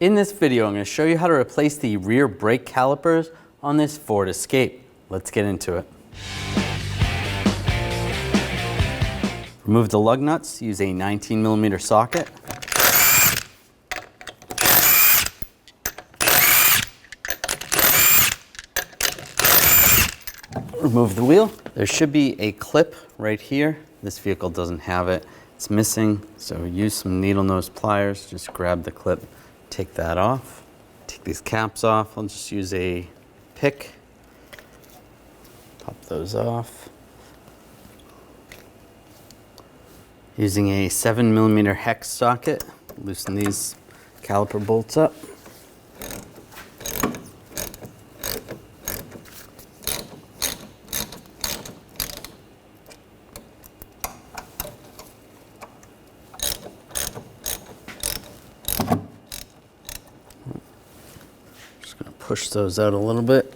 In this video, I'm going to show you how to replace the rear brake calipers on this Ford Escape. Let's get into it. Remove the lug nuts, use a 19mm socket. Remove the wheel. There should be a clip right here. This vehicle doesn't have it. It's missing, so use some needle nose pliers. Just grab the clip, take that off. Take these caps off. I'll just use a pick. Pop those off. Using a 7mm hex socket, loosen these caliper bolts up. Just going to push those out a little bit.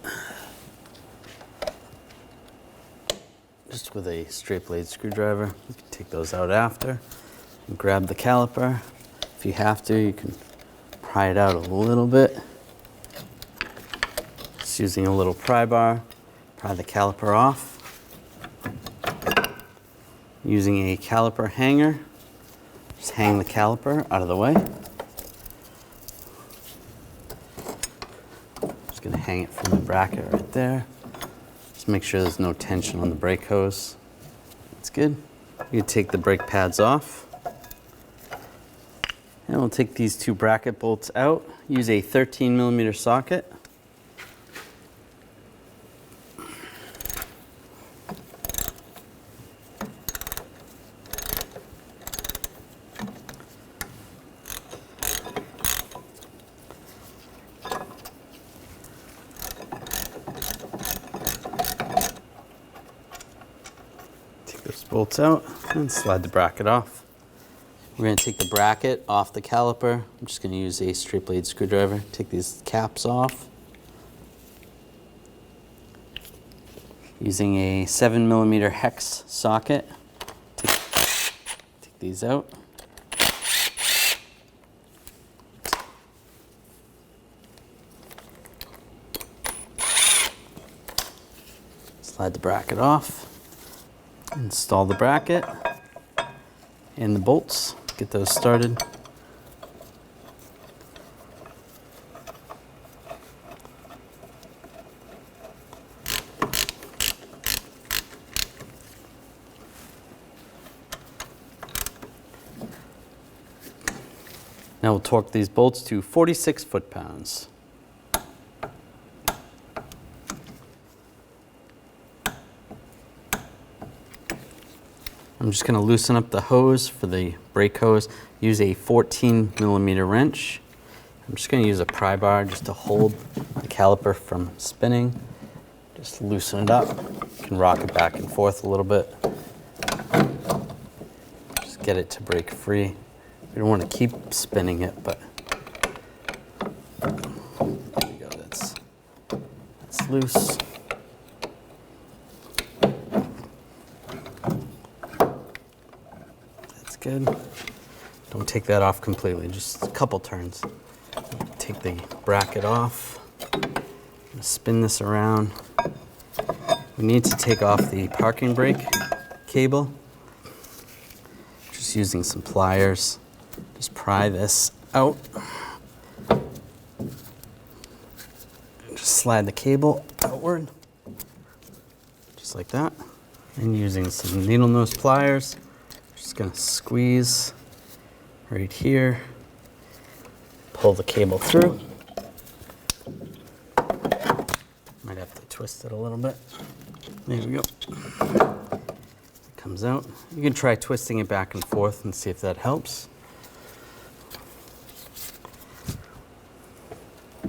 Just with a straight blade screwdriver. You can take those out after. And grab the caliper. If you have to, you can pry it out a little bit. Just using a little pry bar, pry the caliper off. Using a caliper hanger, just hang the caliper out of the way. Just gonna hang it from the bracket right there. Just make sure there's no tension on the brake hose. That's good. You can take the brake pads off. And we'll take these two bracket bolts out. Use a 13mm socket. Bolts out and slide the bracket off. We're going to take the bracket off the caliper. I'm just going to use a straight blade screwdriver. Take these caps off. Using a 7mm hex socket. Take these out. Slide the bracket off. Install the bracket and the bolts, get those started. Now we'll torque these bolts to 46 foot-pounds. I'm just going to loosen up the hose for the brake hose. Use a 14mm wrench. I'm just going to use a pry bar just to hold the caliper from spinning. Just loosen it up. You can rock it back and forth a little bit. Just get it to break free. We don't want to keep spinning it, but there we go. That's loose. Good. Don't take that off completely, just a couple turns. Take the bracket off. Spin this around. We need to take off the parking brake cable. Just using some pliers. Just pry this out. Just slide the cable outward. Just like that. And using some needle nose pliers. Just gonna squeeze right here, pull the cable through. Might have to twist it a little bit. There we go. It comes out. You can try twisting it back and forth and see if that helps.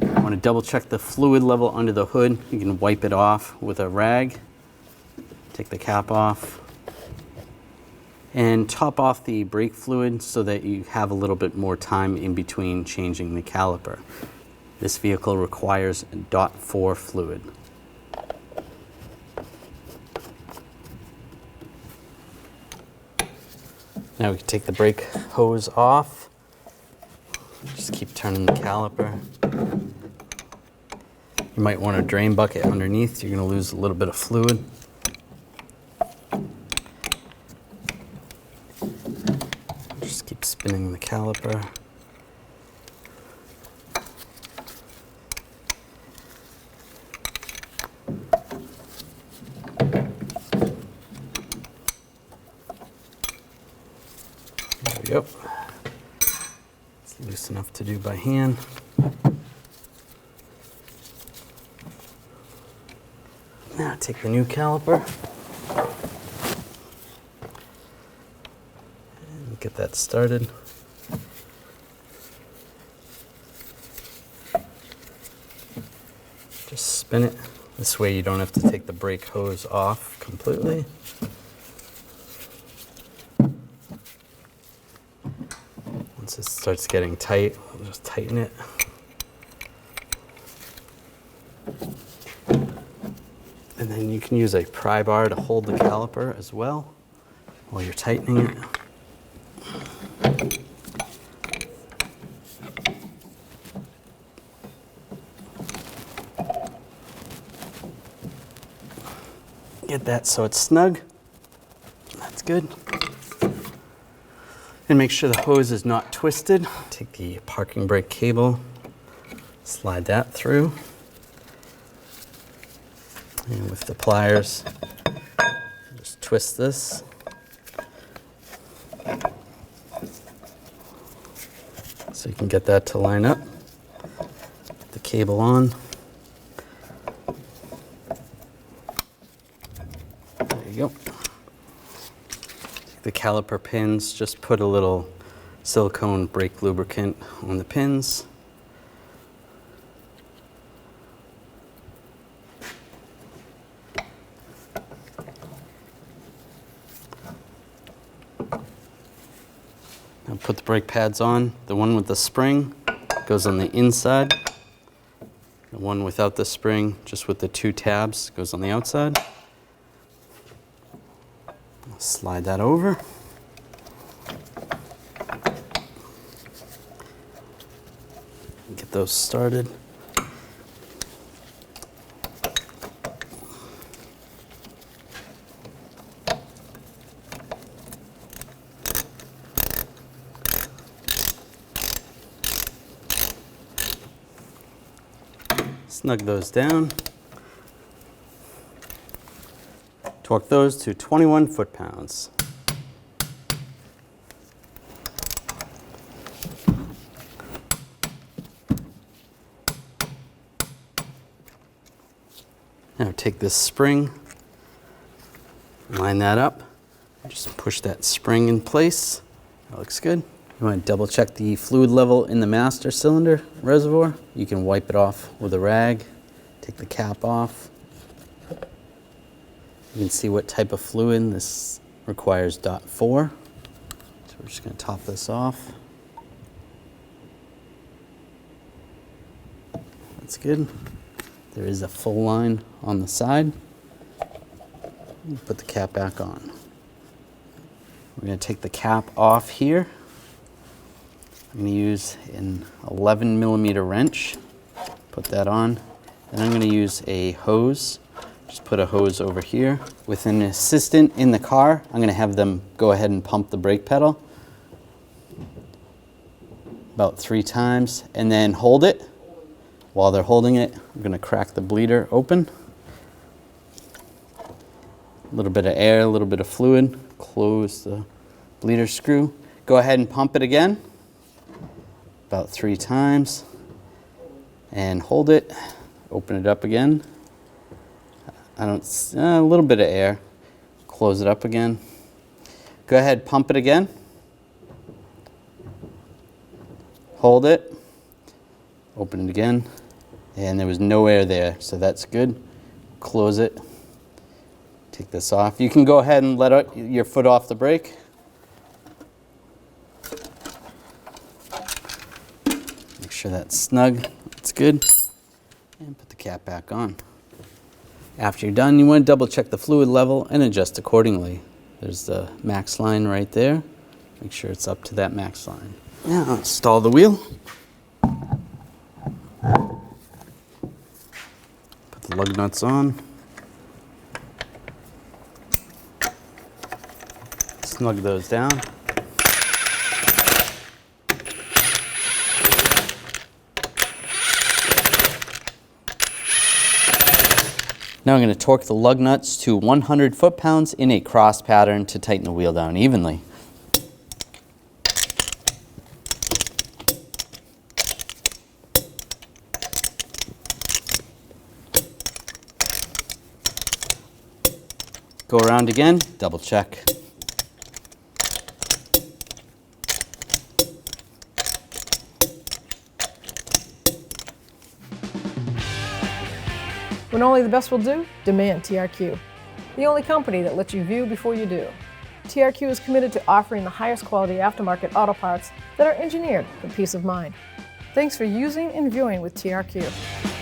Want to double check the fluid level under the hood. You can wipe it off with a rag. Take the cap off. And top off the brake fluid so that you have a little bit more time in between changing the caliper. This vehicle requires .4 fluid. Now we can take the brake hose off. Just keep turning the caliper. You might want a drain bucket underneath. You're going to lose a little bit of fluid. Just keep spinning the caliper. There we go. It's loose enough to do by hand. Now take the new caliper and get that started. Just spin it. This way you don't have to take the brake hose off completely. Once it starts getting tight, we'll just tighten it. And then you can use a pry bar to hold the caliper as well while you're tightening it. Get that so it's snug. That's good. And make sure the hose is not twisted. Take the parking brake cable, slide that through. And with the pliers, just twist this. So you can get that to line up. Put the cable on. There you go. Take the caliper pins, just put a little silicone brake lubricant on the pins. Now put the brake pads on. The one with the spring goes on the inside. The one without the spring, just with the two tabs, goes on the outside. Slide that over. Get those started. Snug those down. Torque those to 21 foot-pounds. Now take this spring, line that up, just push that spring in place. That looks good. You want to double check the fluid level in the master cylinder reservoir. You can wipe it off with a rag, take the cap off. You can see what type of fluid. This requires .4. So we're just going to top this off. That's good. There is a full line on the side. Put the cap back on. We're going to take the cap off here. I'm going to use an 11mm wrench. Put that on. Then I'm going to use a hose. Just put a hose over here. With an assistant in the car, I'm going to have them go ahead and pump the brake pedal about 3 times and then hold it. While they're holding it, I'm going to crack the bleeder open. A little bit of air, a little bit of fluid. Close the bleeder screw. Go ahead and pump it again about 3 times and hold it. Open it up again. A little bit of air. Close it up again. Go ahead, pump it again. Hold it. Open it again. And there was no air there, so that's good. Close it. Take this off. You can go ahead and let your foot off the brake. Make sure that's snug. That's good. And put the cap back on. After you're done, you want to double check the fluid level and adjust accordingly. There's the max line right there. Make sure it's up to that max line. Now install the wheel. the lug nuts on. Snug those down. Now I'm going to torque the lug nuts to 100 foot-pounds in a cross pattern to tighten the wheel down evenly. Go around again, double check. When only the best will do, demand TRQ. The only company that lets you view before you do. TRQ is committed to offering the highest quality aftermarket auto parts that are engineered for peace of mind. Thanks for using and viewing with TRQ.